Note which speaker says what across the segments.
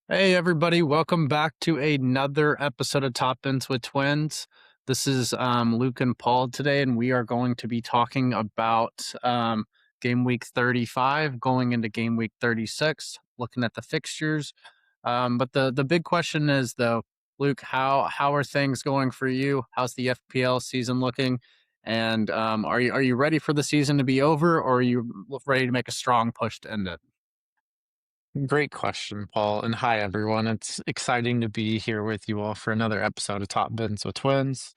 Speaker 1: Hey everybody, welcome back to another episode of Top Ends with Twins. This is Luke and Paul today, and we are going to be talking about game week 35 going into game week 36, looking at the fixtures. But the big question is though, Luke, how are things going for you? How's the FPL season looking? And are you ready for the season to be over, or are you ready to make a strong push to end it?
Speaker 2: Great question, Paul. And hi, everyone. It's exciting to be here with you all for another episode of Top Bins with Twins.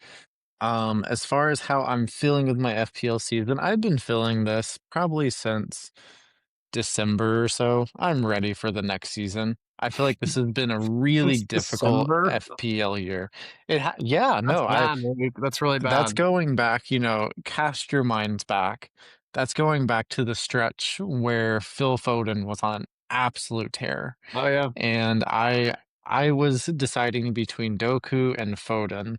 Speaker 2: As far as how I'm feeling with my FPL season, I've been feeling this probably since December or so. I'm ready for the next season. I feel like this has been a really
Speaker 1: Since
Speaker 2: difficult
Speaker 1: December?
Speaker 2: FPL year. Yeah,
Speaker 1: That's
Speaker 2: no,
Speaker 1: bad, Luke. That's really
Speaker 2: that's
Speaker 1: bad.
Speaker 2: going back, cast your minds back. That's going back to the stretch where Phil Foden was on absolute tear.
Speaker 1: Oh yeah,
Speaker 2: And I was deciding between Doku and Foden.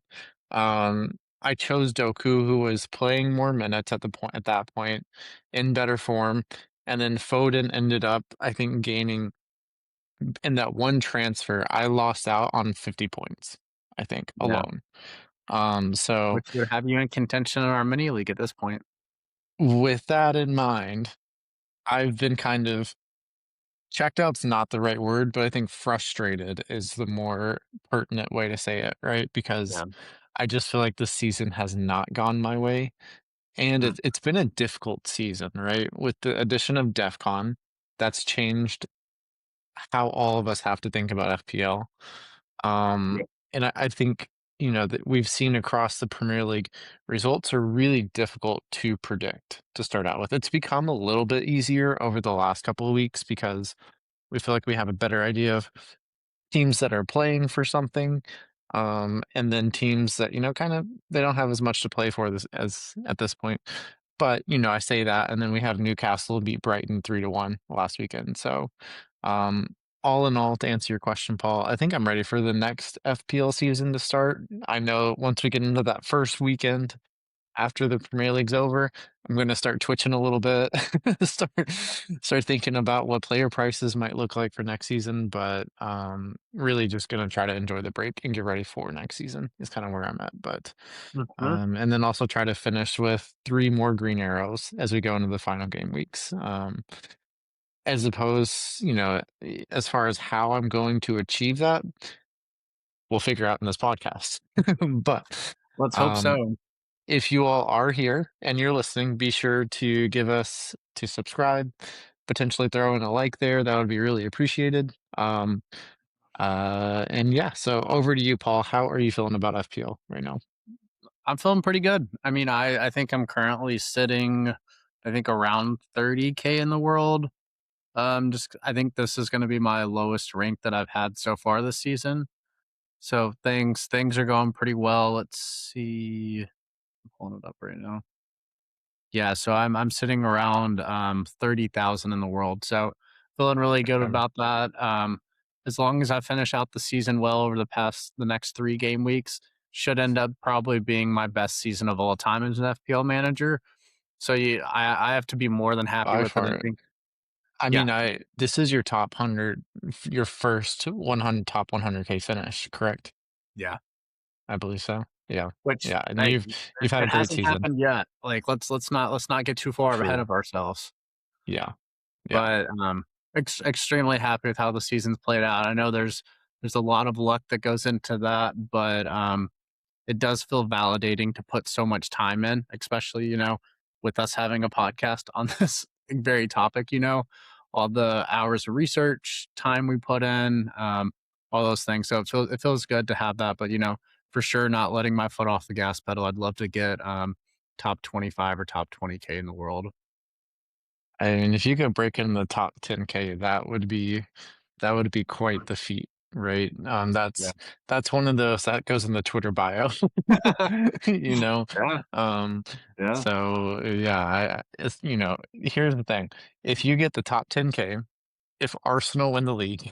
Speaker 2: I chose Doku, who was playing more minutes at that point, in better form, and then Foden ended up, I think, gaining in that one transfer. I lost out on 50 points, I think,
Speaker 1: yeah.
Speaker 2: alone. So
Speaker 1: Which would have you in contention in our mini league at this point.
Speaker 2: with that in mind, I've been kind of checked out's not the right word, but I think frustrated is the more pertinent way to say it, right? Because
Speaker 1: Yeah.
Speaker 2: I just feel like this season has not gone my way. And
Speaker 1: Mm.
Speaker 2: it's been a difficult season, right? With the addition of DEF CON, that's changed how all of us have to think about FPL.
Speaker 1: Yeah.
Speaker 2: And I think, that we've seen across the Premier League, results are really difficult to predict to start out with. It's become a little bit easier over the last couple of weeks because we feel like we have a better idea of teams that are playing for something, and then teams that, kind of they don't have as much to play for this as at this point. But, I say that, and then we have Newcastle beat Brighton 3-1 last weekend. So, um, all in all, to answer your question, Paul, I think I'm ready for the next FPL season to start. I know once we get into that first weekend, after the Premier League's over, I'm gonna start twitching a little bit, start start thinking about what player prices might look like for next season, but really just gonna try to enjoy the break and get ready for next season is kind of where I'm at. But
Speaker 1: Mhm.
Speaker 2: and then also try to finish with 3 more green arrows as we go into the final game weeks. As opposed, as far as how I'm going to achieve that, we'll figure out in this podcast. But
Speaker 1: Let's hope
Speaker 2: um,
Speaker 1: so.
Speaker 2: if you all are here and you're listening, be sure to subscribe, potentially throw in a like there. That would be really appreciated. And yeah, so over to you, Paul. How are you feeling about FPL right now?
Speaker 1: I'm feeling pretty good. I mean, I think I'm currently sitting, I think around 30K in the world. Just I think this is going to be my lowest rank that I've had so far this season. So things are going pretty well. Let's see. I'm pulling it up right now. Yeah, so I'm sitting around 30,000 in the world. So feeling really good
Speaker 2: Okay.
Speaker 1: about that. As long as I finish out the season well over the next 3 game weeks, should end up probably being my best season of all time as an FPL manager. So I have to be more than happy
Speaker 2: By
Speaker 1: with it. I
Speaker 2: far,
Speaker 1: think
Speaker 2: I
Speaker 1: yeah,
Speaker 2: mean, this is your top 100, your first 100 top 100K finish, correct?
Speaker 1: yeah.
Speaker 2: I believe so. Yeah,
Speaker 1: Which
Speaker 2: yeah, and
Speaker 1: hey,
Speaker 2: you've had a
Speaker 1: it
Speaker 2: great
Speaker 1: hasn't
Speaker 2: season.
Speaker 1: happened yet. Like let's not get too far ahead
Speaker 2: True.
Speaker 1: of ourselves.
Speaker 2: Yeah, yeah.
Speaker 1: But extremely happy with how the season's played out. I know there's a lot of luck that goes into that, but it does feel validating to put so much time in, especially with us having a podcast on this very topic. All the hours of research, time we put in, all those things. So it feels good to have that, but for sure not letting my foot off the gas pedal. I'd love to get top 25 or top 20K in the world.
Speaker 2: I mean, if you could break in the top 10K, that would be quite the feat, right?
Speaker 1: Yeah.
Speaker 2: That's one of those that goes in the Twitter bio, you know.
Speaker 1: Yeah.
Speaker 2: Um,
Speaker 1: Yeah.
Speaker 2: so yeah, here's the thing: if you get the top 10K, if Arsenal win the league,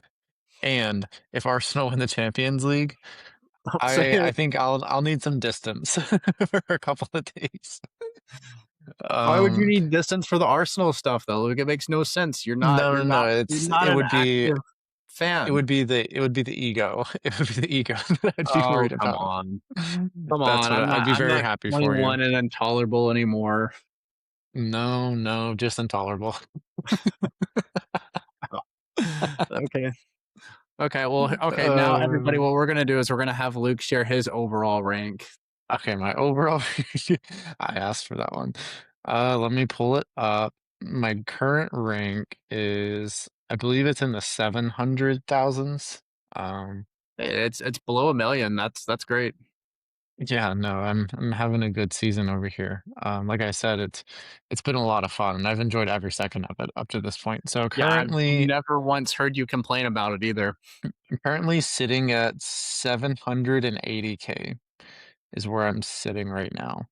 Speaker 2: and if Arsenal win the Champions League,
Speaker 1: So
Speaker 2: I think I'll need some distance for a couple of days.
Speaker 1: why would you
Speaker 2: Um,
Speaker 1: need distance for the Arsenal stuff though? Like it makes no sense. You're not
Speaker 2: no,
Speaker 1: you're
Speaker 2: no, no.
Speaker 1: not you're not
Speaker 2: It
Speaker 1: an
Speaker 2: would be
Speaker 1: active. fan?
Speaker 2: it would be the ego. It would be the ego that I'd be
Speaker 1: Oh,
Speaker 2: worried
Speaker 1: come
Speaker 2: about.
Speaker 1: on. Come
Speaker 2: That's
Speaker 1: on.
Speaker 2: what I'd be
Speaker 1: I'm
Speaker 2: very
Speaker 1: not
Speaker 2: happy for you.
Speaker 1: 21 and intolerable anymore.
Speaker 2: No, no, just intolerable.
Speaker 1: Okay. Okay, well, okay, now everybody,
Speaker 2: Uh,
Speaker 1: what we're gonna do is we're gonna have Luke share his overall rank.
Speaker 2: okay, my overall I asked for that one. Let me pull it up. My current rank is I believe it's in the 700,000s. Um,
Speaker 1: It's below 1,000,000. That's great.
Speaker 2: yeah, no, I'm having a good season over here. Like I said, it's been a lot of fun and I've enjoyed every second of it up to this point. So
Speaker 1: Yeah, I've never once heard you complain about it either.
Speaker 2: I'm currently sitting at 780K is where I'm sitting right now.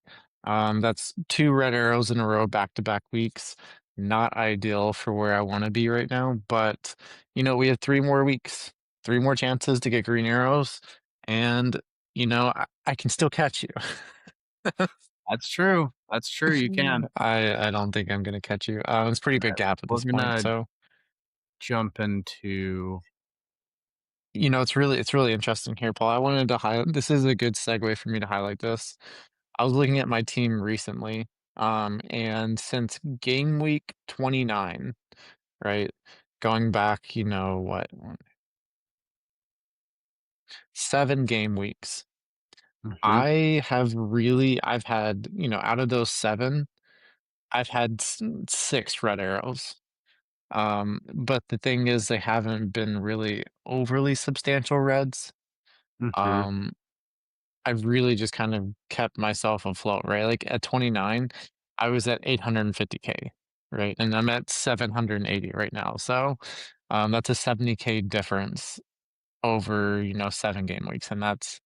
Speaker 2: That's 2 red arrows in a row back-to-back weeks. Not ideal for where I wanna be right now, but, we have 3 more weeks, 3 more chances to get green arrows, and, I can still catch you.
Speaker 1: That's true. That's true, you can.
Speaker 2: I don't think I'm gonna catch you. It's a pretty big
Speaker 1: Alright,
Speaker 2: gap at
Speaker 1: we're
Speaker 2: this point,
Speaker 1: gonna
Speaker 2: so,
Speaker 1: jump into
Speaker 2: it's really interesting here, Paul. I wanted to highlight this is a good segue for me to highlight this. I was looking at my team recently, and since game week 29, right, going back, what, 7 game weeks,
Speaker 1: mhm,
Speaker 2: I've had, out of those 7, I've had 6 red arrows. But the thing is, they haven't been really overly substantial reds.
Speaker 1: mhm,
Speaker 2: Um, I've really just kind of kept myself afloat, right? Like at 29, I was at 850K, right? And I'm at 780 right now. So that's a 70K difference over, 7 game weeks. And that's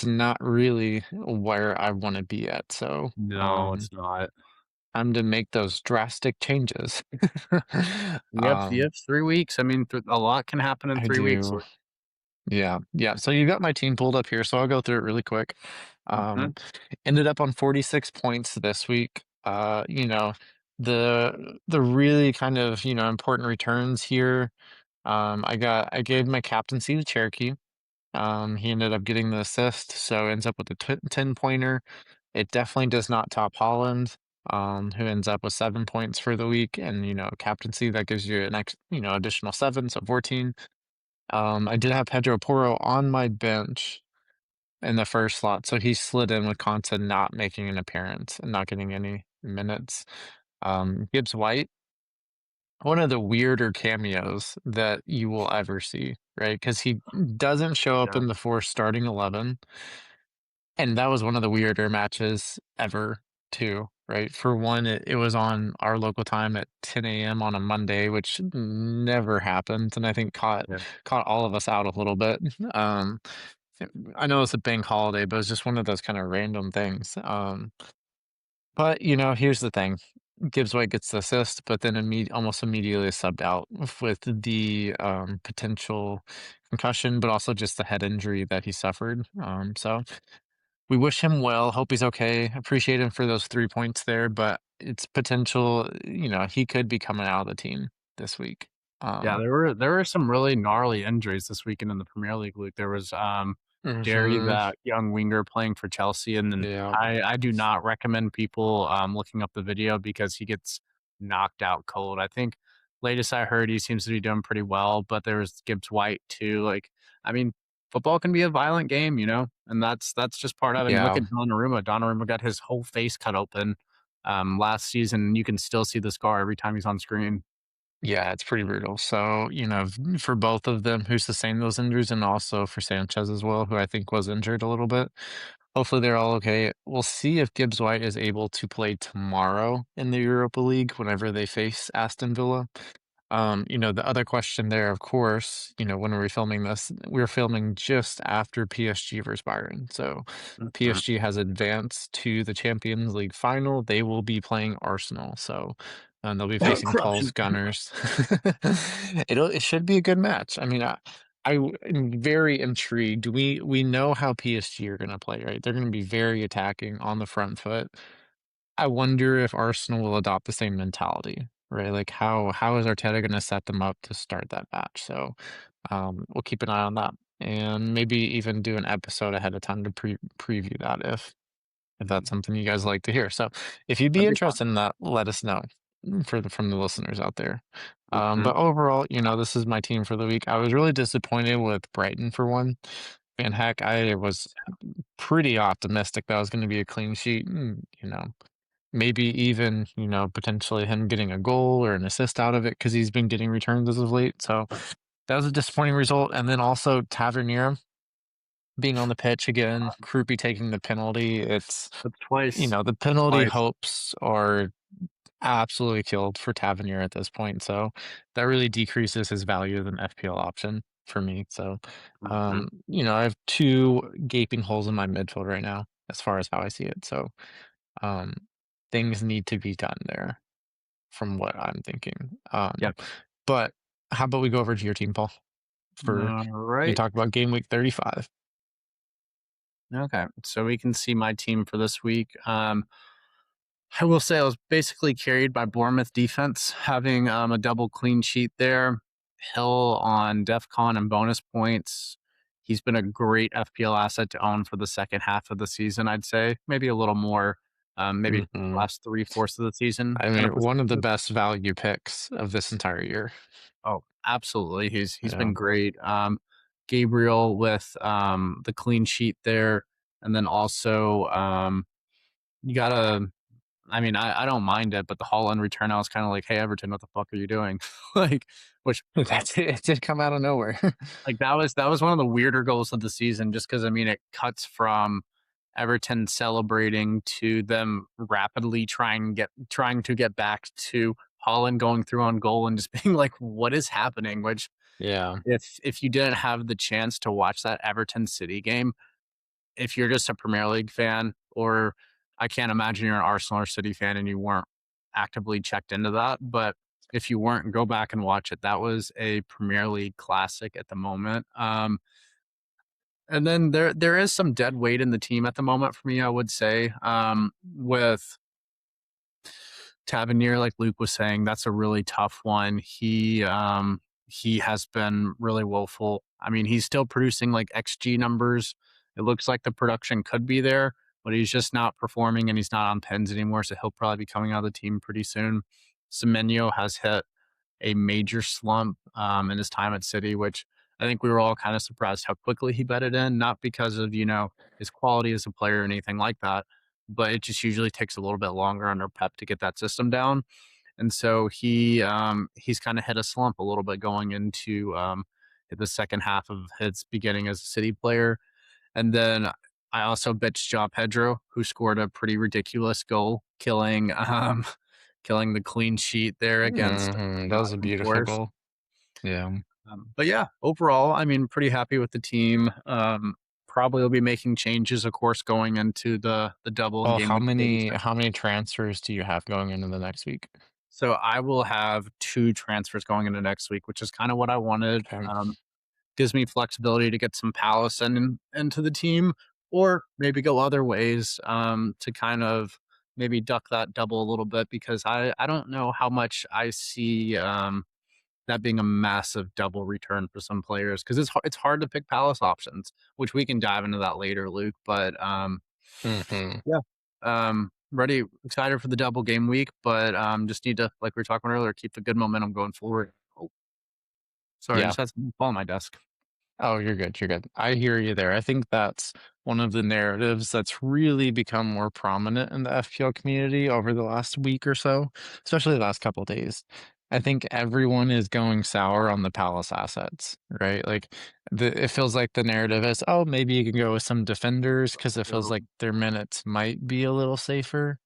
Speaker 2: not really where I want to be at. So
Speaker 1: no, it's not.
Speaker 2: time to make those drastic changes.
Speaker 1: You
Speaker 2: um
Speaker 1: have 3 weeks, I mean, a lot can happen in
Speaker 2: I
Speaker 1: 3 weeks.
Speaker 2: do. Yeah, yeah. So you got my team pulled up here, so I'll go through it really quick.
Speaker 1: Mhm,
Speaker 2: Um, Ended up on 46 points this week. The really kind of important returns here. I gave my captaincy to Cherokee. He ended up getting the assist, so ends up with a 10 pointer. It definitely does not top Holland, who ends up with 7 points for the week, and captaincy that gives you an additional seven, so 14. I did have Pedro Porro on my bench in the first slot, so he slid in with Conta not making an appearance and not getting any minutes. Gibbs White, one of the weirder cameos that you will ever see, right? Because he doesn't show up
Speaker 1: yeah,
Speaker 2: in the four starting 11, and that was one of the weirder matches ever, too, right? For one, it was on our local time at 10 a.m. on a Monday, which never happens, and I think
Speaker 1: yeah.
Speaker 2: caught all of us out a little bit. Um, I know it's a bank holiday, but it's just one of those kind of random things. But here's the thing: Gibbs White gets the assist, but then almost immediately subbed out with the potential concussion, but also just the head injury that he suffered. So we wish him well. Hope he's okay. Appreciate him for those 3 points there, but it's potential. He could be coming out of the team this week.
Speaker 1: Yeah,
Speaker 2: Um,
Speaker 1: there were some really gnarly injuries this weekend in the Premier League, Luke. There was, Derry,
Speaker 2: mhm,
Speaker 1: that young winger playing for Chelsea, and then
Speaker 2: yeah,
Speaker 1: I do not recommend people, looking up the video because he gets knocked out cold. I think latest I heard, he seems to be doing pretty well, but there was Gibbs White too. Like, I mean, football can be a violent game, and that's just part of it. I mean, look
Speaker 2: yeah.
Speaker 1: at Donnarumma. Donnarumma got his whole face cut open, last season. You can still see the scar every time he's on screen.
Speaker 2: Yeah, it's pretty brutal. So, for both of them who sustained those injuries and also for Sanchez as well, who I think was injured a little bit. Hopefully they're all okay. We'll see if Gibbs White is able to play tomorrow in the Europa League whenever they face Aston Villa. The other question there, of course, when are we filming this? We're filming just after PSG versus Bayern. So
Speaker 1: Mhm.
Speaker 2: PSG has advanced to the Champions League final. They will be playing Arsenal. So they'll be facing Paul's
Speaker 1: Corruption.
Speaker 2: Gunners. It should be a good match. I mean, I'm very intrigued. We know how PSG are going to play, right? They're going to be very attacking on the front foot. I wonder if Arsenal will adopt the same mentality. right? Like how is Arteta going to set them up to start that match? So we'll keep an eye on that, and maybe even do an episode ahead of time to preview that if that's something you guys like to hear. So if you'd be
Speaker 1: That'd be fun.
Speaker 2: interested in that, let us know for from the listeners out there.
Speaker 1: Mhm.
Speaker 2: But overall, this is my team for the week. I was really disappointed with Brighton for one. And heck, I was pretty optimistic that was going to be a clean sheet. Maybe even, potentially him getting a goal or an assist out of it because he's been getting returns as of late. So that was a disappointing result. And then also Tavernier being on the pitch again, Krupi taking the penalty.
Speaker 1: That's twice.
Speaker 2: The penalty
Speaker 1: Twice.
Speaker 2: hopes are absolutely killed for Tavernier at this point. So that really decreases his value as an FPL option for me. So,
Speaker 1: Mhm.
Speaker 2: I have two gaping holes in my midfield right now, as far as how I see it. So, um, things need to be done there from what I'm thinking.
Speaker 1: Yep.
Speaker 2: But how about we go over to your team, Paul? For You
Speaker 1: Alright.
Speaker 2: talk about game week 35.
Speaker 1: Okay. So we can see my team for this week. I will say I was basically carried by Bournemouth defense, having a double clean sheet there. Hill on DEFCON and bonus points. He's been a great FPL asset to own for the second half of the season, I'd say. Maybe a little more, maybe
Speaker 2: Hmm.
Speaker 1: last three-fourths of the season
Speaker 2: I
Speaker 1: kind of
Speaker 2: mean, one of the
Speaker 1: perspective.
Speaker 2: best value picks of this entire year.
Speaker 1: Oh, absolutely. He's
Speaker 2: Yeah.
Speaker 1: been great. Gabriel with the clean sheet there. And then also you gotta I don't mind it, but the Holland return, I was kind of like, "Hey, Everton, what the fuck are you doing?" like, which
Speaker 2: That's it. It did come out of nowhere.
Speaker 1: that was one of the weirder goals of the season, just because it cuts from Everton celebrating to them rapidly trying to get back to Holland going through on goal and just being like, "What is happening?" Which
Speaker 2: Yeah.
Speaker 1: if you didn't have the chance to watch that Everton City game, if you're just a Premier League fan, or I can't imagine you're an Arsenal or City fan and you weren't actively checked into that. But if you weren't, go back and watch it. That was a Premier League classic at the moment. And then there is some dead weight in the team at the moment for me, I would say. With Tavernier, like Luke was saying, that's a really tough one. He has been really woeful. I mean, he's still producing like XG numbers. It looks like the production could be there, but he's just not performing and he's not on pens anymore. So he'll probably be coming out of the team pretty soon. Semenyo has hit a major slump in his time at City, which I think we were all kind of surprised how quickly he bedded in, not because of, his quality as a player or anything like that, but it just usually takes a little bit longer under Pep to get that system down. And so he's kind of hit a slump a little bit going into the second half of his beginning as a City player. And then I also bitched João Pedro, who scored a pretty ridiculous goal, killing the clean sheet there against
Speaker 2: That was a
Speaker 1: Nottingham
Speaker 2: beautiful
Speaker 1: Forest.
Speaker 2: goal. Yeah.
Speaker 1: But yeah, overall, I mean, pretty happy with the team. Probably will be making changes, of course, going into the double
Speaker 2: Well,
Speaker 1: game
Speaker 2: how
Speaker 1: week
Speaker 2: many
Speaker 1: 36.
Speaker 2: how many transfers do you have going into the next week?
Speaker 1: So I will have two transfers going into next week, which is kind of what I wanted.
Speaker 2: Okay.
Speaker 1: Gives me flexibility to get some Palace into the team, or maybe go other ways to kind of maybe duck that double a little bit because I don't know how much I see that being a massive double return for some players because it's hard to pick Palace options, which we can dive into that later, Luke. But
Speaker 2: Hmm.
Speaker 1: yeah, ready, excited for the double game week, but just need to, like we were talking earlier, keep the good momentum going forward. Oh, sorry, I
Speaker 2: Yeah.
Speaker 1: just had something fall on my desk.
Speaker 2: Oh, you're good. You're good. I hear you there. I think that's one of the narratives that's really become more prominent in the FPL community over the last week or so, especially the last couple of days. I think everyone is going sour on the Palace assets, right? Like it feels like the narrative is, oh, maybe you can go with some defenders because it feels like their minutes might be a little safer.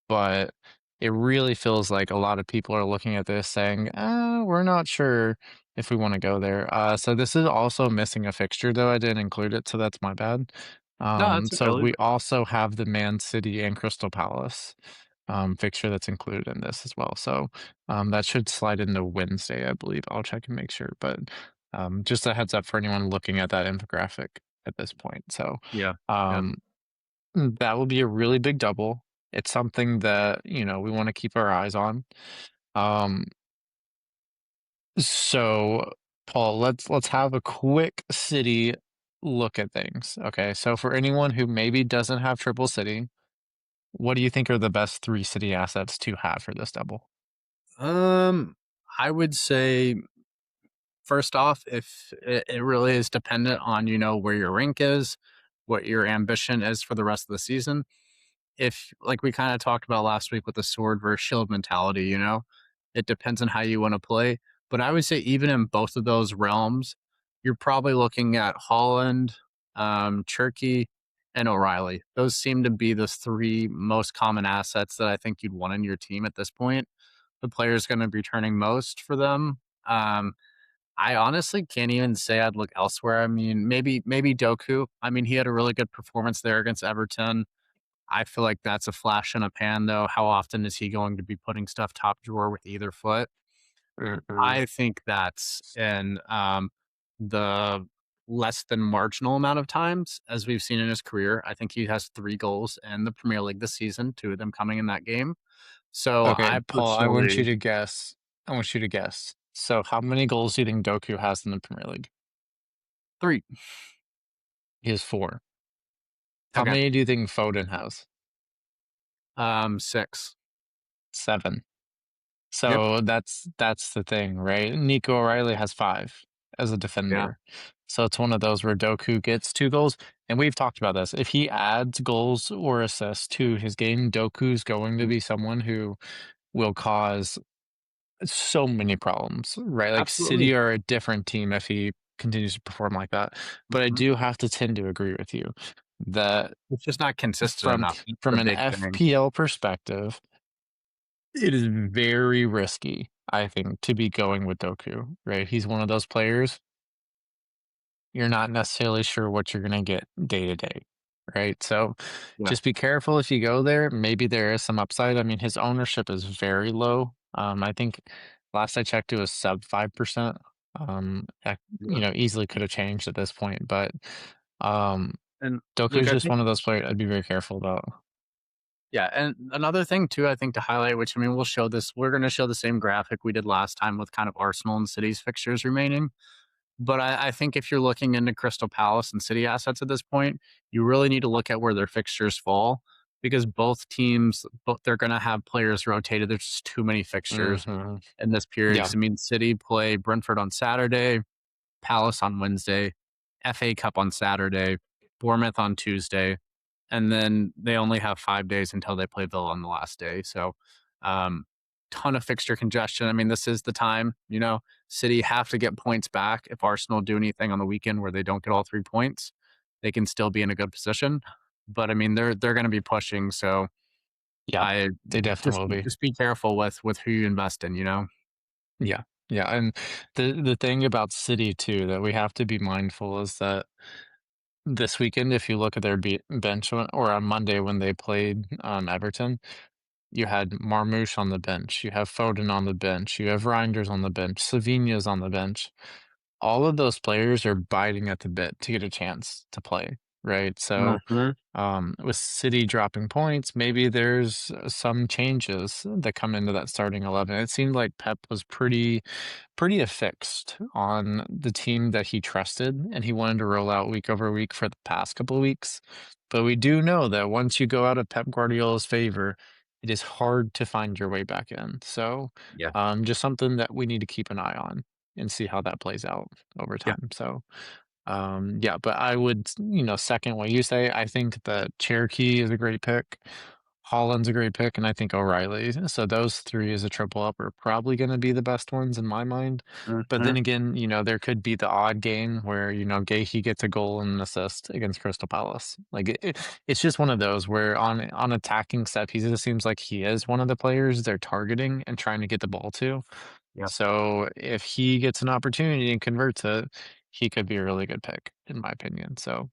Speaker 2: But it really feels like a lot of people are looking at this saying, we're not sure if we want to go there. So this is also missing a fixture, though. I didn't include it, so that's my bad.
Speaker 1: No, that's okay,
Speaker 2: So
Speaker 1: Luke.
Speaker 2: we also have the Man City and Crystal Palace fixture that's included in this as well. So that should slide into Wednesday, I believe. I'll check and make sure. But just a heads up for anyone looking at that infographic at this point. So
Speaker 1: Yeah, yeah,
Speaker 2: um, that will be a really big double. It's something that, we want to keep our eyes on. Um, so Paul, let's have a quick city look at things. Okay, so for anyone who maybe doesn't have triple city, what do you think are the best three city assets to have for this double?
Speaker 1: Um, I would say first off, if it really is dependent on where your rank is, what your ambition is for the rest of the season. If like we kind of talked about last week with the sword versus shield mentality, it depends on how you want to play. But I would say even in both of those realms, you're probably looking at Holland, Turkey, and O'Reilly. Those seem to be the three most common assets that I think you'd want in your team at this point. The player's going to be turning most for them. I honestly can't even say I'd look elsewhere. I mean, maybe Doku. I mean, he had a really good performance there against Everton. I feel like that's a flash in a pan, though. How often is he going to be putting stuff top drawer with either foot?
Speaker 2: Mhm.
Speaker 1: I think that's in the less than marginal amount of times as we've seen in his career. I think he has 3 goals in the Premier League this season, 2 of them coming in that game. So
Speaker 2: Okay,
Speaker 1: I
Speaker 2: Paul, I want you
Speaker 1: personally
Speaker 2: to guess. I want you to guess. So, how many goals do you think Doku has in the Premier League?
Speaker 1: 3.
Speaker 2: He has four. How
Speaker 1: Okay.
Speaker 2: many do you think Foden has?
Speaker 1: 6.
Speaker 2: Seven.
Speaker 1: Yep.
Speaker 2: So that's the thing, right? Nico O'Reilly has five as a
Speaker 1: Yeah.
Speaker 2: defender. So it's one of those where Doku gets 2 goals. And we've talked about this. If he adds goals or assists to his game, Doku's going to
Speaker 1: Mm,
Speaker 2: be someone who will cause so many problems, right? Like
Speaker 1: absolutely.
Speaker 2: City are a different team if he continues to perform like that. But I
Speaker 1: Mhm.
Speaker 2: do have to tend to agree with you that
Speaker 1: It's just not consistent
Speaker 2: from
Speaker 1: enough. That's the
Speaker 2: from an
Speaker 1: big thing.
Speaker 2: FPL perspective, it is very risky, I think, to be going with Doku, right? He's one of those players you're not necessarily sure what you're gonna get day to day, right? So
Speaker 1: Yeah.
Speaker 2: just be careful if you go there. Maybe there is some upside. I mean, his ownership is very low. I think last I checked, it was sub 5%.
Speaker 1: Yeah.
Speaker 2: Easily could have changed at this point, but um,
Speaker 1: And
Speaker 2: Doku
Speaker 1: Luke,
Speaker 2: is
Speaker 1: I
Speaker 2: just
Speaker 1: think
Speaker 2: one of those players I'd be very careful about.
Speaker 1: yeah, and another thing too, I think to highlight, which I mean, we're gonna show the same graphic we did last time with kind of Arsenal and City's fixtures remaining. But I think if you're looking into Crystal Palace and City assets at this point, you really need to look at where their fixtures fall because both teams, both they're gonna have players rotated. There's just too many fixtures
Speaker 2: Hmm.
Speaker 1: in this period.
Speaker 2: Yeah,
Speaker 1: 'Cause, I mean, City play Brentford on Saturday, Palace on Wednesday, FA Cup on Saturday, Bournemouth on Tuesday, and then they only have 5 days until they play Villa on the last day. So, um, ton of fixture congestion. I mean, this is the time, City have to get points back. If Arsenal do anything on the weekend where they don't get all 3 points, they can still be in a good position. But I mean, they're going to be pushing. So
Speaker 2: yeah,
Speaker 1: I
Speaker 2: they definitely will be.
Speaker 1: just be careful with who you invest in.
Speaker 2: Yeah, yeah, and the thing about City too that we have to be mindful is that this weekend, if you look at their bench or on Monday when they played Everton, you had Marmoush on the bench, you have Foden on the bench, you have Reinders on the bench, Savinha's on the bench. All of those players are biting at the bit to get a chance to play, right? So
Speaker 1: Mhm.
Speaker 2: with City dropping points, maybe there's some changes that come into that starting 11. It seemed like Pep was pretty affixed on the team that he trusted, and he wanted to roll out week over week for the past couple of weeks. But we do know that once you go out of Pep Guardiola's favor, it is hard to find your way back in. So,
Speaker 1: Yeah.
Speaker 2: just something that we need to keep an eye on and see how that plays out over
Speaker 1: Yeah.
Speaker 2: time. So, yeah, but I would, second what you say. I think that Cherokee is a great pick. Holland's a great pick, and I think O'Reilly. So those three as a triple up are probably going to be the best ones in my mind. But then
Speaker 1: Mhm.
Speaker 2: again, there could be the odd game where, Gahey gets a goal and an assist against Crystal Palace. Like it's just one of those where on attacking set pieces, it seems like he is one of the players they're targeting and trying to get the ball to.
Speaker 1: Yeah.
Speaker 2: So if he gets an opportunity and converts it, he could be a really good pick, in my opinion. So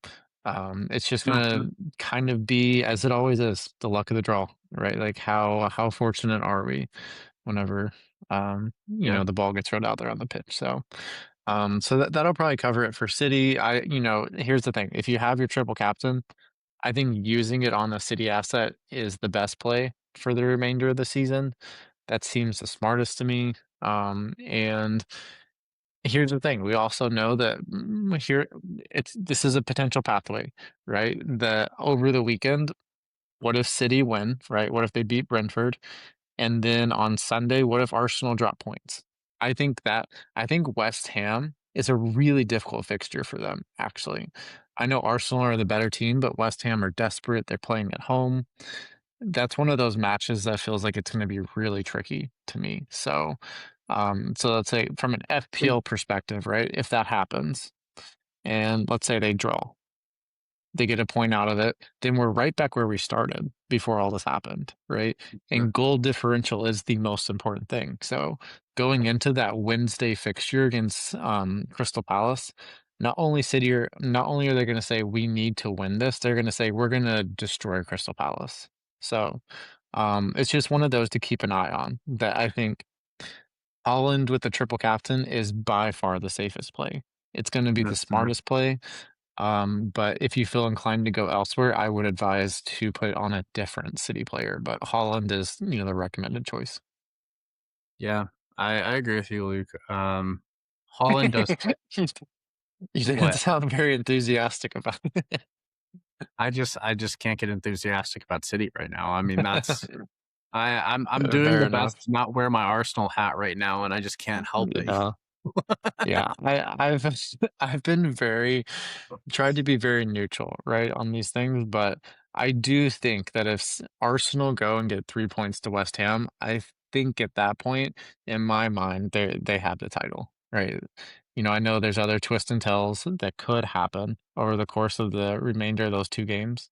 Speaker 2: it's just
Speaker 1: Mhm.
Speaker 2: gonna kind of be as it always is, the luck of the draw, right? Like how fortunate are we whenever
Speaker 1: Yeah.
Speaker 2: the ball gets rolled out there on the pitch. So so that'll probably cover it for City. Here's the thing. If you have your triple captain, I think using it on a City asset is the best play for the remainder of the season. That seems the smartest to me. And here's the thing: we also know that here it's this is a potential pathway, right? The over the weekend, what if City win, right? What if they beat Brentford? And then on Sunday, what if Arsenal drop points? I think that I think West Ham is a really difficult fixture for them, actually. I know Arsenal are the better team, but West Ham are desperate. They're playing at home. That's one of those matches that feels like it's going to be really tricky to me. So let's say from an FPL perspective, right? If that happens, and let's say they draw, they get a point out of it, then we're right back where we started before all this happened, right?
Speaker 1: Sure.
Speaker 2: And goal differential is the most important thing. So going into that Wednesday fixture against Crystal Palace, not only are they going to say we need to win this, they're going to say we're going to destroy Crystal Palace. So it's just one of those to keep an eye on. That I think Holland with the triple captain is by far the safest play. It's going to be the
Speaker 1: That's fair.
Speaker 2: smartest play, but if you feel inclined to go elsewhere, I would advise to put on a different City player, but Holland is, the recommended choice.
Speaker 1: Yeah, I agree with you, Luke. Holland does
Speaker 2: You didn't
Speaker 1: what?
Speaker 2: sound very enthusiastic about it.
Speaker 1: I just can't get enthusiastic about City right now. I mean, I'm doing
Speaker 2: Fair
Speaker 1: the best
Speaker 2: enough.
Speaker 1: to not wear my Arsenal hat right now, and I just can't help it.
Speaker 2: Yeah. Yeah. I've I've been very tried to be very neutral, right, on these things, but I do think that if Arsenal go and get 3 points to West Ham, I think at that point, in my mind, they have the title, right? I know there's other twists and tells that could happen over the course of the remainder of those two games,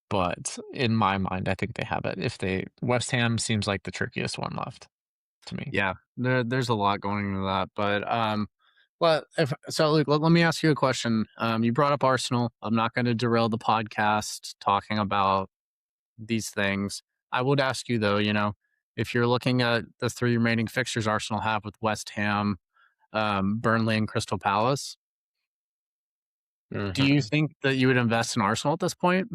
Speaker 2: but in my mind, I think they have it. If they West Ham seems like the trickiest one left to me.
Speaker 1: Yeah, there's a lot going into that, but if so, Luke, let me ask you a question. You brought up Arsenal. I'm not going to derail the podcast talking about these things. I would ask you though, if you're looking at the three remaining fixtures Arsenal have with West Ham, Burnley, and Crystal Palace, do you
Speaker 2: Mhm.
Speaker 1: think that you would invest in Arsenal at this point?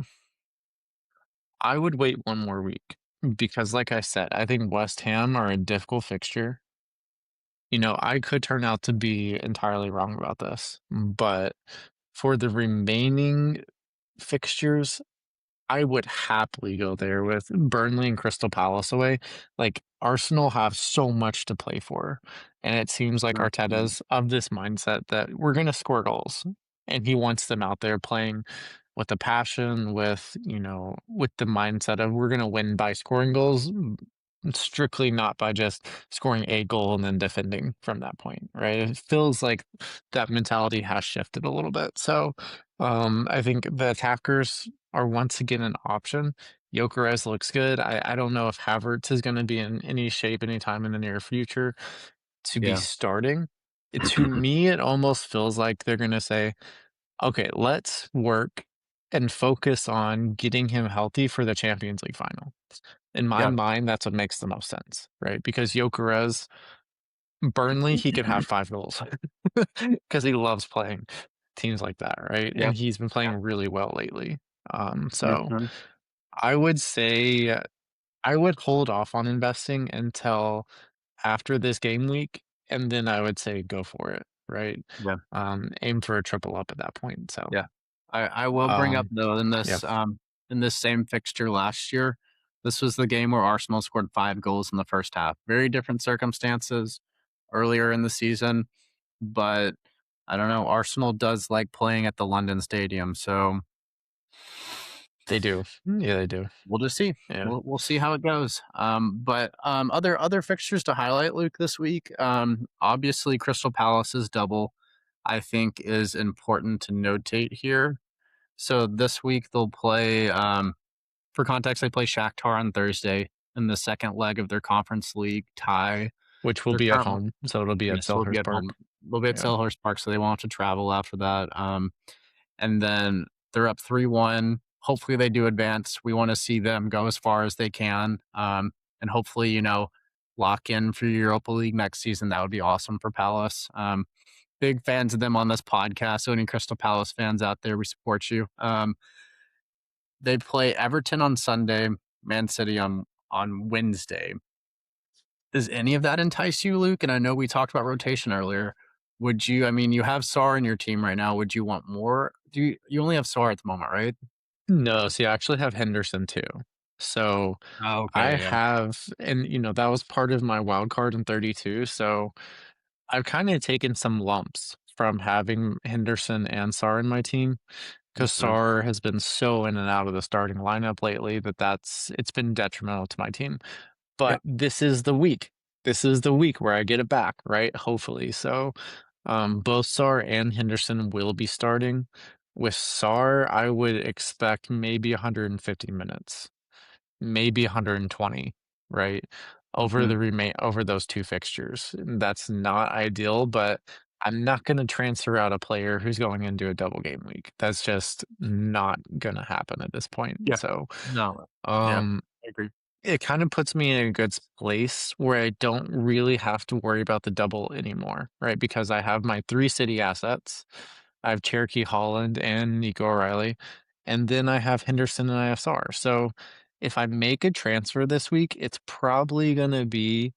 Speaker 2: I would wait one more week because, like I said, I think West Ham are a difficult fixture. I could turn out to be entirely wrong about this, but for the remaining fixtures, I would happily go there with Burnley and Crystal Palace away. Like, Arsenal have so much to play for, and it seems like
Speaker 1: Sure. Yeah.
Speaker 2: Arteta's of this mindset that we're gonna score goals, and he wants them out there playing with a passion, with the mindset of we're gonna win by scoring goals, strictly not by just scoring a goal and then defending from that point, right? It feels like that mentality has shifted a little bit. So, I think the attackers are once again an option. Gyökeres looks good. I don't know if Havertz is going to be in any shape anytime in the near future to be
Speaker 1: Yeah.
Speaker 2: starting. To me, it almost feels like they're going to say, okay, let's work and focus on getting him healthy for the Champions League final. In my
Speaker 1: Yeah.
Speaker 2: mind, that's what makes the most sense, right? Because Gyökeres, Burnley, he could have 5 goals because he loves playing teams like that, right?
Speaker 1: Yeah.
Speaker 2: And he's been playing really well lately. So
Speaker 1: Mhm.
Speaker 2: I would say I would hold off on investing until after this game week, and then I would say go for it, right?
Speaker 1: Yeah.
Speaker 2: Aim for a triple up at that point. So,
Speaker 1: Yeah. I will bring up
Speaker 2: um,
Speaker 1: though
Speaker 2: yeah,
Speaker 1: in this same fixture last year, this was the game where Arsenal scored 5 goals in the first half. Very different circumstances earlier in the season, but I don't know, Arsenal does like playing at the London Stadium, so
Speaker 2: they do. Yeah, they do.
Speaker 1: we'll just see.
Speaker 2: Yeah.
Speaker 1: We'll see how it goes. But other fixtures to highlight, Luke, this week. Obviously, Crystal Palace's double, I think, is important to notate here. So this week they'll play. For context, they play Shakhtar on Thursday in the second leg of their Conference League tie.
Speaker 2: Which will
Speaker 1: They're
Speaker 2: be at
Speaker 1: currently
Speaker 2: home, so it'll be at
Speaker 1: Yes, they'll be
Speaker 2: Selhurst
Speaker 1: at home.
Speaker 2: Park.
Speaker 1: They'll be at
Speaker 2: Yeah.
Speaker 1: Selhurst Park, so they won't have to travel after that. And then they're up 3-1. Hopefully they do advance. We want to see them go as far as they can. And hopefully, lock in for Europa League next season. That would be awesome for Palace. Big fans of them on this podcast. So any Crystal Palace fans out there, we support you. They play Everton on Sunday, Man City on Wednesday. Does any of that entice you, Luke? And I know we talked about rotation earlier. Would you? I mean, you have Sar in your team right now. Would you want more? Do you? You only have Sar at the moment, right?
Speaker 2: No, see, I actually have Henderson too. So
Speaker 1: Oh,
Speaker 2: I
Speaker 1: okay, yeah,
Speaker 2: have, and that was part of my wild card in 32. So I've kind of taken some lumps from having Henderson and Sar in my team
Speaker 1: yeah.
Speaker 2: because Sar has been so in and out of the starting lineup lately that it's been detrimental to my team.
Speaker 1: Yeah.
Speaker 2: But this is the week. This is the week where I get it back, right? Hopefully. So both Sar and Henderson will be starting. With Sar, I would expect maybe 150 minutes, maybe 120, right?
Speaker 1: Mhm.
Speaker 2: Over those two fixtures. And that's not ideal, but I'm not going to transfer out a player who's going into a double game week. That's just not going to happen at this point.
Speaker 1: Yeah.
Speaker 2: So,
Speaker 1: No. Yeah,
Speaker 2: um
Speaker 1: I agree.
Speaker 2: it kind of puts me in a good place where I don't really have to worry about the double anymore, right? Because I have my 3 city assets. I have Cherokee Holland and Nico O'Reilly, and then I have Henderson and ISR. So if I make a transfer this week, it's probably gonna be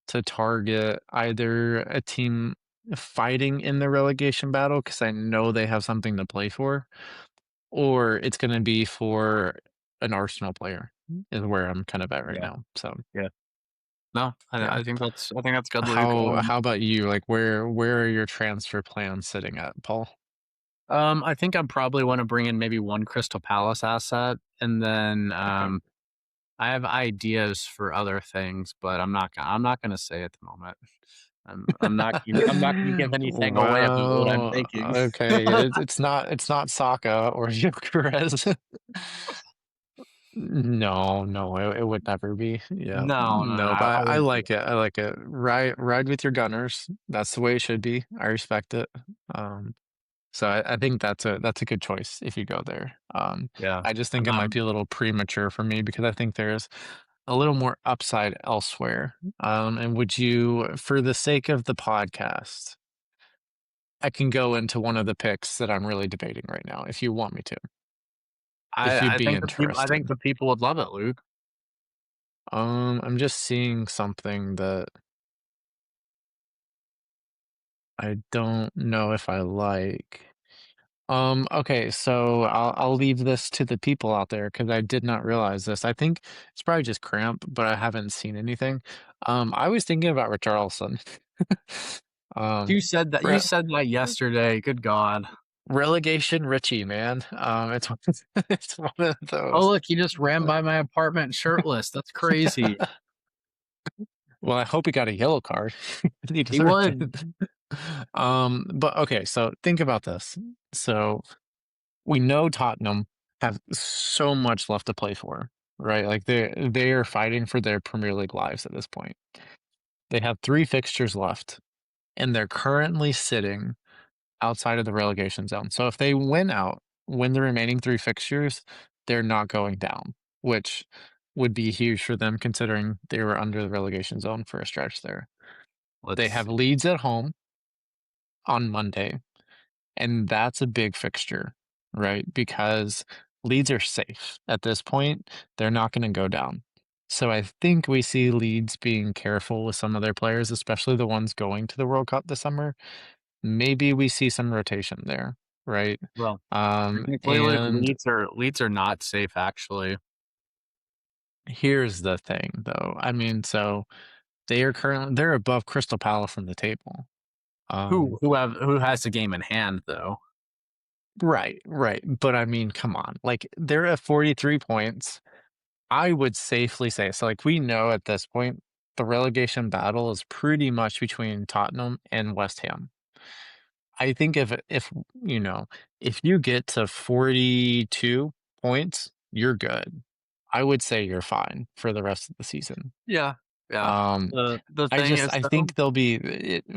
Speaker 2: to target either a team fighting in the relegation battle because I know they have something to play for, or it's gonna be for an Arsenal player is where I'm kind of at right
Speaker 1: Yeah,
Speaker 2: now. So,
Speaker 1: yeah. No,
Speaker 2: yeah.
Speaker 1: I think that's good, Luke.
Speaker 2: How about you? Like, where are your transfer plans sitting at, Paul?
Speaker 1: I think I probably want to bring in maybe one Crystal Palace asset, and then
Speaker 2: Okay.
Speaker 1: I have ideas for other things, but I'm not gonna say at the moment. I'm not gonna give anything away about what I'm
Speaker 2: Well,
Speaker 1: thinking.
Speaker 2: okay, it's not Saka or Gyökeres. No, no, it would never be. Yeah,
Speaker 1: No, no, no.
Speaker 2: no, but
Speaker 1: I
Speaker 2: I
Speaker 1: wouldn't do
Speaker 2: like it. I like it. Ride with your gunners. That's the way it should be. I respect it. Um, so I think that's a good choice if you go there.
Speaker 1: that. Yeah.
Speaker 2: I just think
Speaker 1: I'm,
Speaker 2: it might
Speaker 1: I'm
Speaker 2: be a little premature for me because I think there's a little more upside elsewhere. And would you, for the sake of the podcast, I can go into one of the picks that I'm really debating right now if you want me to, if you'd
Speaker 1: I
Speaker 2: be
Speaker 1: think I think
Speaker 2: interested.
Speaker 1: the people would love it, Luke.
Speaker 2: I'm just seeing something that I don't know if I like. Okay, so I'll leave this to the people out there because I did not realize this. I think it's probably just cramp, but I haven't seen anything. I was thinking about Richarlison. Um,
Speaker 1: You
Speaker 2: re
Speaker 1: said that yesterday. Good God.
Speaker 2: relegation Richie, man. It's it's one of
Speaker 1: Oh,
Speaker 2: those.
Speaker 1: look, he just ran by my apartment shirtless. That's crazy.
Speaker 2: Well, I hope he got a yellow card. He
Speaker 1: He
Speaker 2: deserved
Speaker 1: would.
Speaker 2: it. But okay, so think about this. So we know Tottenham have so much left to play for, right? Like they are fighting for their Premier League lives at this point. They have 3 fixtures left, and they're currently sitting outside of the relegation zone. So if they win the remaining 3 fixtures, they're not going down, which would be huge for them considering they were under the relegation zone for a stretch there. They
Speaker 1: Let's
Speaker 2: have Leeds at home on Monday, and that's a big fixture, right? Because Leeds are safe at this point. They're not going to go down. So I think we see Leeds being careful with some of their players, especially the ones going to the World Cup this summer. Maybe we see some rotation there, right?
Speaker 1: well, technically, Luke,
Speaker 2: And
Speaker 1: Leeds are not safe, actually.
Speaker 2: here's the thing, though. I mean, so they're above Crystal Palace in the table. Um,
Speaker 1: Who has the game in hand, though?
Speaker 2: right, right. But I mean, come on, like they're at 43 points. I would safely say so. Like we know at this point, the relegation battle is pretty much between Tottenham and West Ham. I think if you know if you get to 42 points, you're good. I would say you're fine for the rest of the season.
Speaker 1: Yeah, yeah.
Speaker 2: Um,
Speaker 1: The thing is,
Speaker 2: I
Speaker 1: though,
Speaker 2: think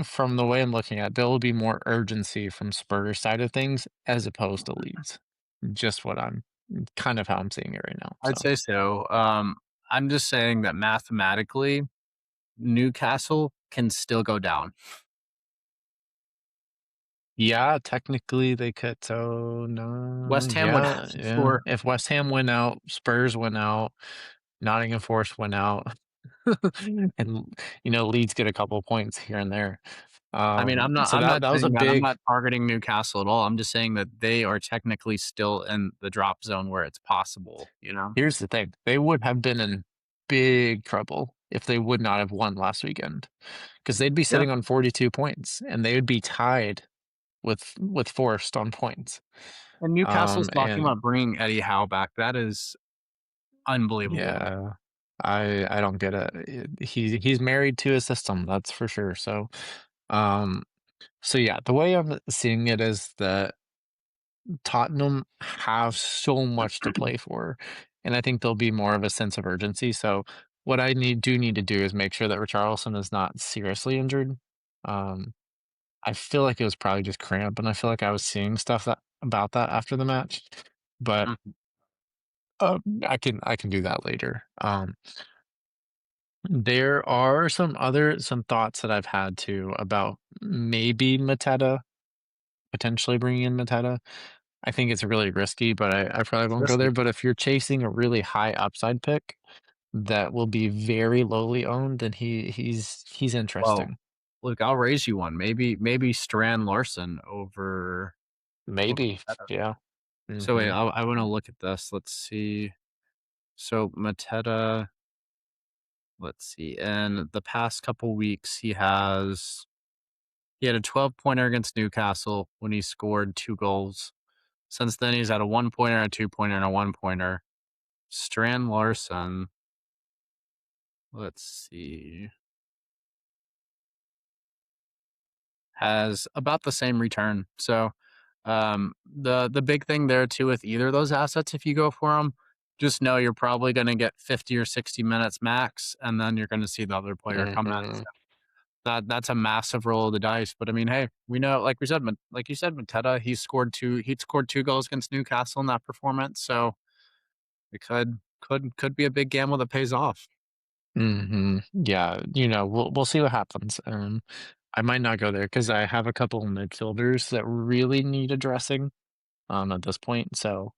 Speaker 2: from the way I'm looking at, there'll be more urgency from Spurs side of things as opposed to Leeds. Just what I'm kind of how I'm seeing it right now.
Speaker 1: I'd
Speaker 2: So.
Speaker 1: say so. I'm just saying that mathematically, Newcastle can still go down.
Speaker 2: Yeah, technically they could. So no,
Speaker 1: West Ham would
Speaker 2: yeah,
Speaker 1: have
Speaker 2: yeah.
Speaker 1: for
Speaker 2: If West Ham went out, Spurs went out, Nottingham Forest went out. and Leeds get a couple points here and there.
Speaker 1: I mean,
Speaker 2: So
Speaker 1: I'm
Speaker 2: that
Speaker 1: not
Speaker 2: that was a
Speaker 1: saying that. I'm
Speaker 2: big.
Speaker 1: not targeting Newcastle at all. I'm just saying that they are technically still in the drop zone where it's possible, you know?
Speaker 2: Here's the thing: they would have been in big trouble if they would not have won last weekend, because they'd be
Speaker 1: Yeah.
Speaker 2: sitting on 42 points and they would be tied with Forest on points.
Speaker 1: And Newcastle's talking
Speaker 2: And
Speaker 1: about bringing Eddie Howe back. That is unbelievable to me.
Speaker 2: yeah, I don't get it. He's married to a system, that's for sure. Um, so yeah, the way I'm seeing it is that Tottenham have so much to play for, and I think there'll be more of a sense of urgency. So what I need to do is make sure that Richarlison is not seriously injured. Um, I feel like it was probably just cramp, and I feel like I was seeing stuff about that after the match, but
Speaker 1: Mhm.
Speaker 2: I can do that later. There are some thoughts that I've had too about maybe Mateta, potentially bringing in Mateta. I think it's really risky, but I probably
Speaker 1: It's
Speaker 2: won't go there.
Speaker 1: risky.
Speaker 2: But if you're chasing a really high upside pick that will be very lowly owned, then he's
Speaker 1: Well,
Speaker 2: interesting.
Speaker 1: look, I'll raise you one. Maybe Strand Larson over
Speaker 2: Maybe,
Speaker 1: Mateta.
Speaker 2: yeah.
Speaker 1: So wait,
Speaker 2: Hmm.
Speaker 1: I want to look at this. Let's see. So Mateta, let's see. In the past couple weeks, he had a 12-pointer against Newcastle when he scored 2 goals. Since then, he's had a 1-pointer, a 2-pointer, and a 1-pointer. Strand Larson, let's see, has about the same return. So the big thing there too with either of those assets, if you go for them, just know you're probably going to get 50 or 60 minutes max, and then you're going to see the other player come in.
Speaker 2: Hmm.
Speaker 1: So that's a massive roll of the dice. But I mean, hey, we know, like we said, like you said, Mateta, he scored 2 goals against Newcastle in that performance. So it could be a big gamble that pays off.
Speaker 2: Hmm. Yeah, we'll see what happens. I might not go there because I have a couple of midfielders that really need addressing at this point. So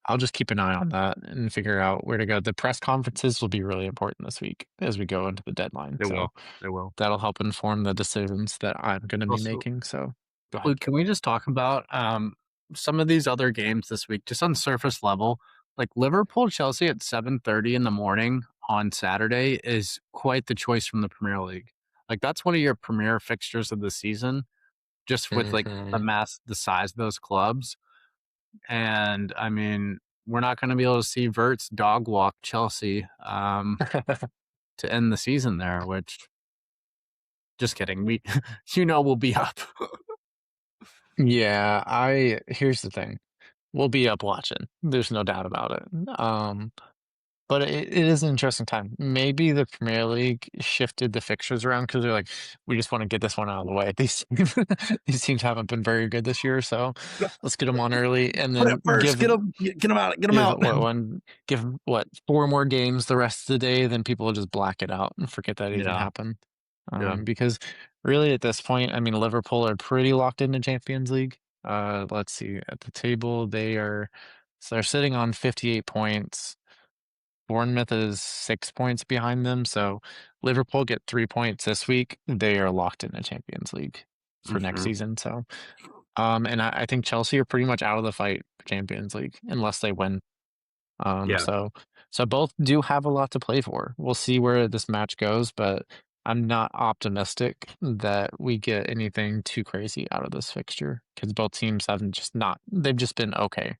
Speaker 2: I'll just keep an eye on that and figure out where to go. The press conferences will be really important this week as we go into the deadline.
Speaker 1: They
Speaker 2: So
Speaker 1: will. They will.
Speaker 2: that'll help inform the decisions that I'm going to be
Speaker 1: Also,
Speaker 2: making. So go ahead.
Speaker 1: Luke, can we just talk about some of these other games this week, just on surface level? Like Liverpool Chelsea at 7:30 in the morning on Saturday is quite the choice from the Premier League. Like that's one of your premier fixtures of the season, just with like
Speaker 2: Hmm.
Speaker 1: the size of those clubs. And I mean, we're not going to be able to see Verts dog walk Chelsea to end the season there. Which, just kidding, we we'll be up.
Speaker 2: Yeah, here's the thing. We'll be up watching. There's no doubt about it. But it is an interesting time. Maybe the Premier League shifted the fixtures around because they're like, we just want to get this one out of the way. These teams haven't been very good this year, so let's get them on early and
Speaker 1: Put it
Speaker 2: then
Speaker 1: first. Get them out. Get them
Speaker 2: give
Speaker 1: out.
Speaker 2: what one give 'em, what 4 more games the rest of the day. Then people will just black it out and forget that even
Speaker 1: Yeah,
Speaker 2: happened.
Speaker 1: yeah.
Speaker 2: Because really at this point, I mean, Liverpool are pretty locked into Champions League. Let's see at the table they're sitting on 58 points. Bournemouth is 6 points behind them, so Liverpool get 3 points this week. They are locked in the Champions League for next
Speaker 1: Mhm.
Speaker 2: season. So, and I think Chelsea are pretty much out of the fight for Champions League unless they win.
Speaker 1: Yeah,
Speaker 2: So both do have a lot to play for. We'll see where this match goes, but I'm not optimistic that we get anything too crazy out of this fixture because both teams haven't just not. They've just been okay.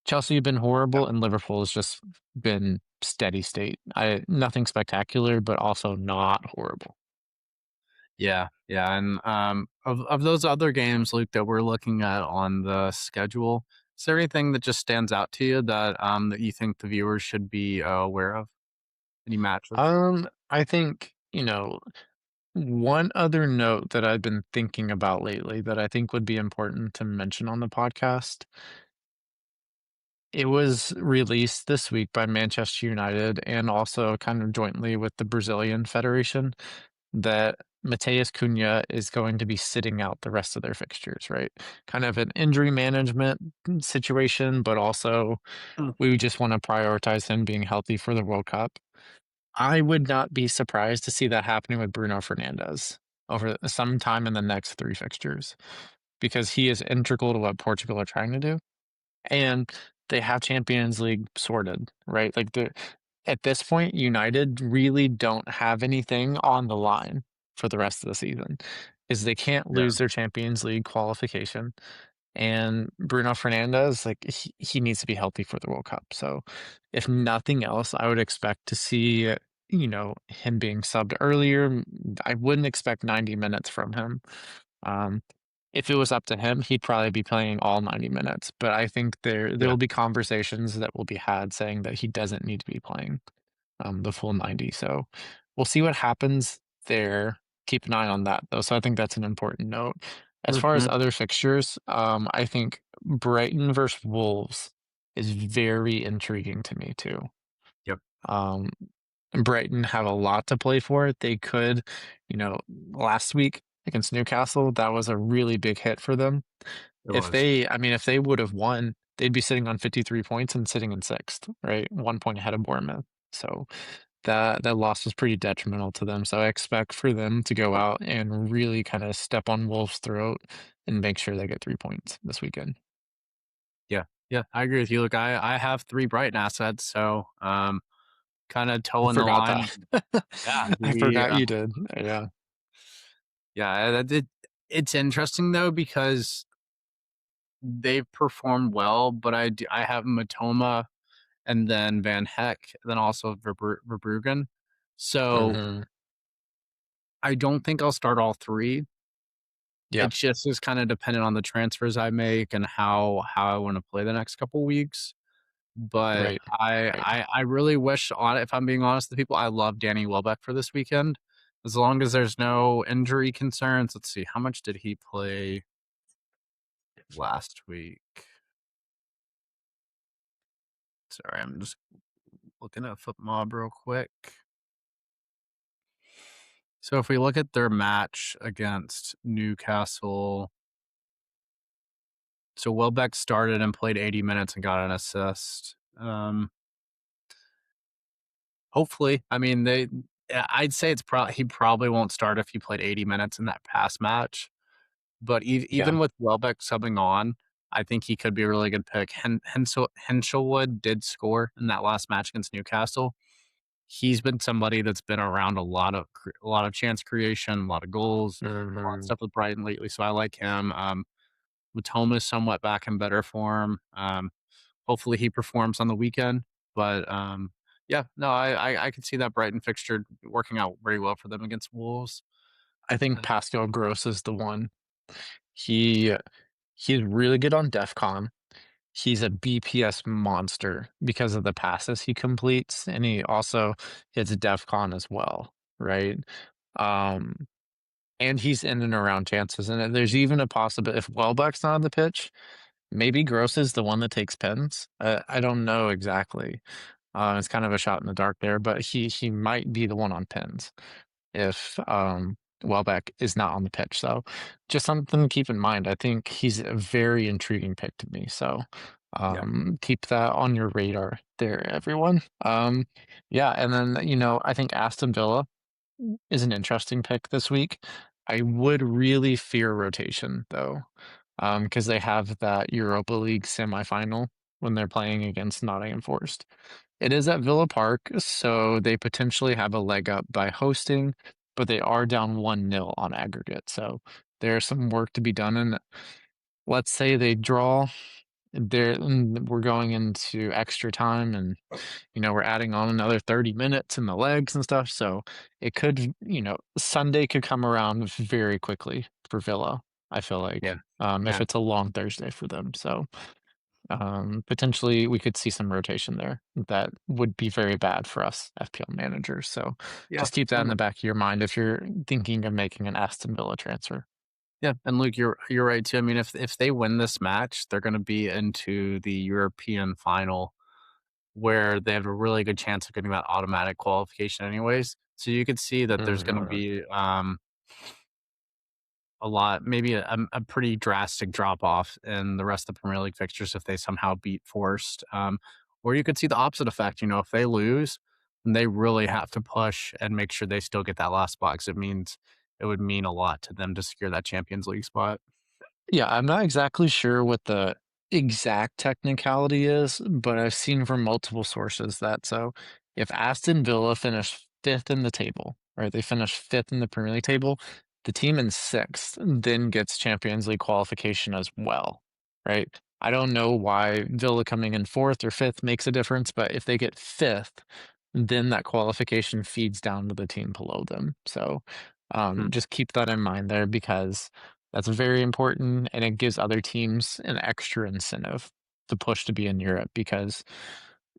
Speaker 2: Chelsea have been horrible, and Liverpool has just been steady state. I Nothing spectacular, but also not horrible.
Speaker 1: yeah, and, of those other games, Luke, that we're looking at on the schedule, is there anything that just stands out to you that you think the viewers should be, aware of? Any matches?
Speaker 2: I think, one other note that I've been thinking about lately that I think would be important to mention on the podcast. It was released this week by Manchester United and also kind of jointly with the Brazilian Federation that Mateus Cunha is going to be sitting out the rest of their fixtures, right? Kind of an injury management situation, but also
Speaker 1: Mm.
Speaker 2: we just want to prioritize him being healthy for the World Cup. I would not be surprised to see that happening with Bruno Fernandes over some time in the next 3 fixtures because he is integral to what Portugal are trying to do, and they have Champions League sorted, right? Like, the at this point, United really don't have anything on the line for the rest of the season, is they can't
Speaker 1: Yeah.
Speaker 2: lose their Champions League qualification. And Bruno Fernandes, like he needs to be healthy for the World Cup. So, if nothing else, I would expect to see, him being subbed earlier. I wouldn't expect 90 minutes from him. Um, if it was up to him, he'd probably be playing all 90 minutes. But I think there
Speaker 1: Yeah.
Speaker 2: will be conversations that will be had saying that he doesn't need to be playing the full 90. So we'll see what happens there. Keep an eye on that though. So I think that's an important note. As far as
Speaker 1: Mhm.
Speaker 2: other fixtures, I think Brighton versus Wolves is very intriguing to me too.
Speaker 1: Yep.
Speaker 2: Um, Brighton have a lot to play for. They could, you know, last week against Newcastle, that was a really big hit for them.
Speaker 1: It was.
Speaker 2: If they would have won, they'd be sitting on 53 points and sitting in sixth, right? 1 point ahead of Bournemouth. So that loss was pretty detrimental to them. So I expect for them to go out and really kind of step on Wolves' throat and make sure they get 3 points this weekend.
Speaker 1: Yeah. Yeah. I agree with you. Look, I have 3 Brighton assets, so, kinda
Speaker 2: I
Speaker 1: toeing the
Speaker 2: forgot
Speaker 1: line.
Speaker 2: that.
Speaker 1: Yeah.
Speaker 2: I
Speaker 1: We,
Speaker 2: forgot you did. Yeah.
Speaker 1: yeah, that did it's interesting though because they've performed well, but I have Matoma and then Van Heck, then also Verbruggen. So,
Speaker 2: Hmm.
Speaker 1: I don't think I'll start all 3.
Speaker 2: Yeah.
Speaker 1: It just is kinda dependent on the transfers I make and how I wanna play the next couple weeks. But
Speaker 2: Right. Right.
Speaker 1: I really wish on if I'm being honest with people, I love Danny Welbeck for this weekend. As long as there's no injury concerns. Let's see, how much did he play last week? Sorry, I'm just looking at FootMob real quick. So if we look at their match against Newcastle, so Welbeck started and played 80 minutes and got an assist. Hopefully, I mean I'd say he probably won't start if he played 80 minutes in that past match. But
Speaker 2: Yeah.
Speaker 1: even with Welbeck subbing on, I think he could be a really good pick. Henselwood did score in that last match against Newcastle. He's been somebody that's been around a lot of chance creation, a lot of goals, a lot of
Speaker 2: Hmm.
Speaker 1: stuff with Brighton lately. So I like him. Matoma's somewhat back in better form. Hopefully he performs on the weekend. But yeah, no, I could see that Brighton fixture working out very well for them against Wolves.
Speaker 2: I think
Speaker 1: Uh,
Speaker 2: Pascal Gross is the one. He he's really good on DEFCON. He's a BPS monster because of the passes he completes, and he also hits DEFCON as well, right? Um, and he's in and around chances, and then there's even a possibility if Welbeck's not on the pitch, maybe Gross is the one that takes pens. I don't know exactly. It's kind of a shot in the dark there, but he might be the one on pens if Welbeck is not on the pitch. So just something to keep in mind. I think he's a very intriguing pick to me. So
Speaker 1: yeah,
Speaker 2: keep that on your radar there, everyone. Yeah, and then I think Aston Villa is an interesting pick this week. I would really fear rotation though, because they have that Europa League semifinal when they're playing against Nottingham Forest. It is at Villa Park, so they potentially have a leg up by hosting, but they are down 1-0 on aggregate. So there's some work to be done. And let's say they draw, we're going into extra time, and we're adding on another 30 minutes in the legs and stuff. So it could, Sunday could come around very quickly for Villa. I feel
Speaker 1: yeah,
Speaker 2: like if
Speaker 1: yeah.
Speaker 2: it's a long Thursday for them. So potentially we could see some rotation there that would be very bad for us FPL managers. So
Speaker 1: Yeah,
Speaker 2: just keep that in
Speaker 1: and
Speaker 2: the back of your mind if you're thinking of making an Aston Villa transfer.
Speaker 1: yeah, and Luke, you're right too. I mean, if they win this match, they're going to be into the European final, where they have a really good chance of getting that automatic qualification, anyways. So you could see that there's going to
Speaker 2: Mhm.
Speaker 1: be a lot, maybe a pretty drastic drop off in the rest of the Premier League fixtures if they somehow beat Forest. Or you could see the opposite effect. If they lose, and they really have to push and make sure they still get that last spot 'cause it would mean a lot to them to secure that Champions League spot.
Speaker 2: Yeah, I'm not exactly sure what the exact technicality is, but I've seen from multiple sources that so if Aston Villa finish fifth in the table, right? They finish fifth in the Premier League table, the team in sixth then gets Champions League qualification as well, right? I don't know why Villa coming in fourth or fifth makes a difference, but if they get fifth, then that qualification feeds down to the team below them. So
Speaker 1: Hmm,
Speaker 2: just keep that in mind there because that's very important, and it gives other teams an extra incentive to push to be in Europe because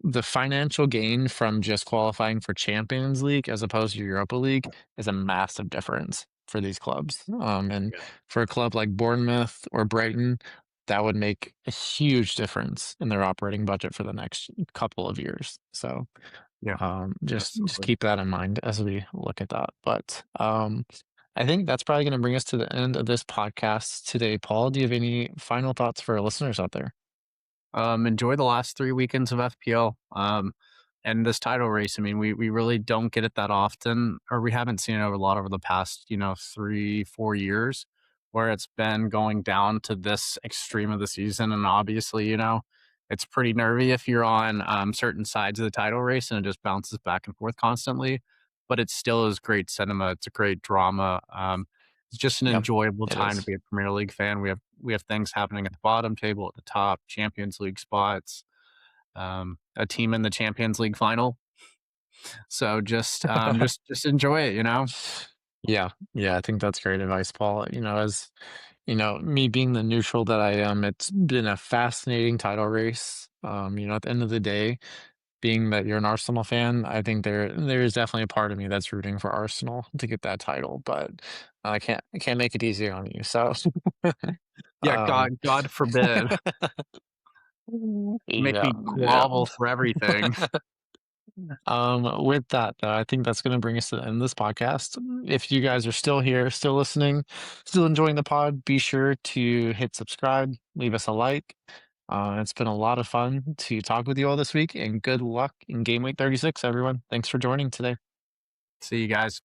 Speaker 2: the financial gain from just qualifying for Champions League as opposed to Europa League is a massive difference for these clubs. And
Speaker 1: yeah,
Speaker 2: for a club like Bournemouth or Brighton, that would make a huge difference in their operating budget for the next couple of years. So
Speaker 1: yeah,
Speaker 2: just
Speaker 1: absolutely.
Speaker 2: keep that in mind as we look at that. But I think that's probably going to bring us to the end of this podcast today. Paul, do you have any final thoughts for our listeners out there?
Speaker 1: Enjoy the last 3 weekends of FPL, and this title race. I mean, we really don't get it that often, or we haven't seen it over a lot over the past, 3, 4 years, where it's been going down to this extreme of the season, and obviously, it's pretty nervy if you're on, certain sides of the title race, and it just bounces back and forth constantly, but it still is great cinema, it's a great drama, it's just an
Speaker 2: Yep,
Speaker 1: enjoyable
Speaker 2: it
Speaker 1: time to
Speaker 2: is.
Speaker 1: be a Premier League fan. We have things happening at the bottom table, at the top, Champions League spots, a team in the Champions League final. So just enjoy it.
Speaker 2: Yeah, yeah, I think that's great advice, Paul. As me being the neutral that I am, it's been a fascinating title race. At the end of the day, being that you're an Arsenal fan, I think there is definitely a part of me that's rooting for Arsenal to get that title, but I can't make it easy on you. So,
Speaker 1: Yeah,
Speaker 2: um,
Speaker 1: God forbid, make
Speaker 2: yeah,
Speaker 1: me
Speaker 2: yeah.
Speaker 1: grovel for everything.
Speaker 2: With that, though, I think that's going to bring us to the end of this podcast. If you guys are still here, still listening, still enjoying the pod, be sure to hit subscribe, leave us a like. It's been a lot of fun to talk with you all this week, and good luck in Game Week 36, everyone. Thanks for joining today.
Speaker 1: See you guys.